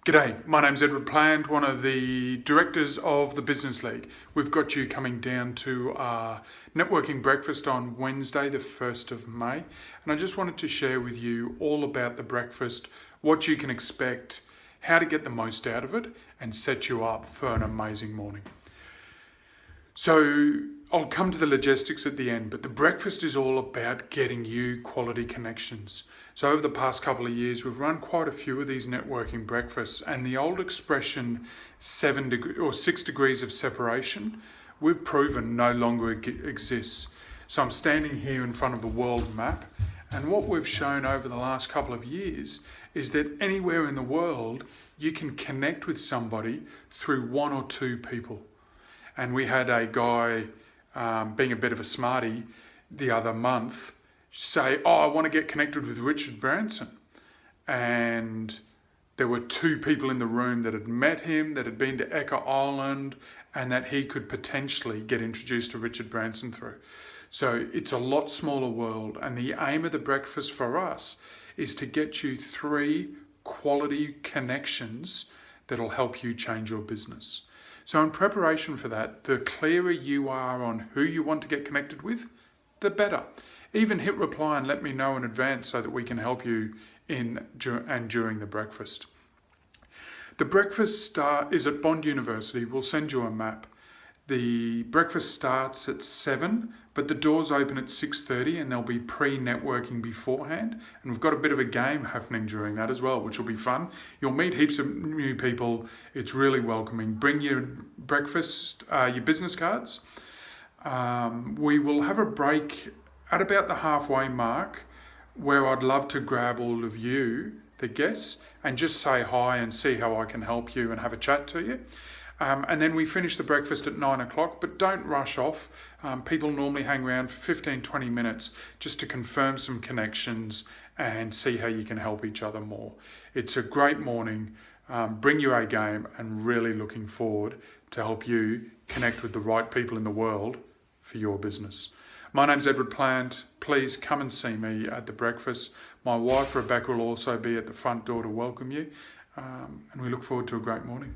G'day, my name's Edward Plant, one of the directors of the Business League. We've got you coming down to our networking breakfast on Wednesday, the 1st of May. And I just wanted to share with you all about the breakfast, what you can expect, how to get the most out of it, and set you up for an amazing morning. So I'll come to the logistics at the end, but the breakfast is all about getting you quality connections. So over the past couple of years, we've run quite a few of these networking breakfasts, and the old expression 6 degrees of separation, we've proven no longer exists. So I'm standing here in front of the world map, and what we've shown over the last couple of years is that anywhere in the world, you can connect with somebody through one or two people. And we had a guy, being a bit of a smarty, the other month, say, I want to get connected with Richard Branson. And there were two people in the room that had met him, that had been to Ecker Island, and that he could potentially get introduced to Richard Branson through. So it's a lot smaller world. And the aim of the breakfast for us is to get you 3 quality connections that'll help you change your business. So in preparation for that, the clearer you are on who you want to get connected with, the better. Even hit reply and let me know in advance so that we can help you during the breakfast. The breakfast is at Bond University. We'll send you a map. The breakfast starts at 7, but the doors open at 6:30 and there'll be pre-networking beforehand. And we've got a bit of a game happening during that as well, which will be fun. You'll meet heaps of new people. It's really welcoming. Bring your breakfast, your business cards. We will have a break at about the halfway mark where I'd love to grab all of you, the guests, and just say hi and see how I can help you and have a chat to you. And then we finish the breakfast at 9 o'clock, but don't rush off. People normally hang around for 15-20 minutes just to confirm some connections and see how you can help each other more. It's a great morning. Bring your A game, and really looking forward to help you connect with the right people in the world for your business. My name's Edward Plant. Please come and see me at the breakfast. My wife Rebecca will also be at the front door to welcome you, and we look forward to a great morning.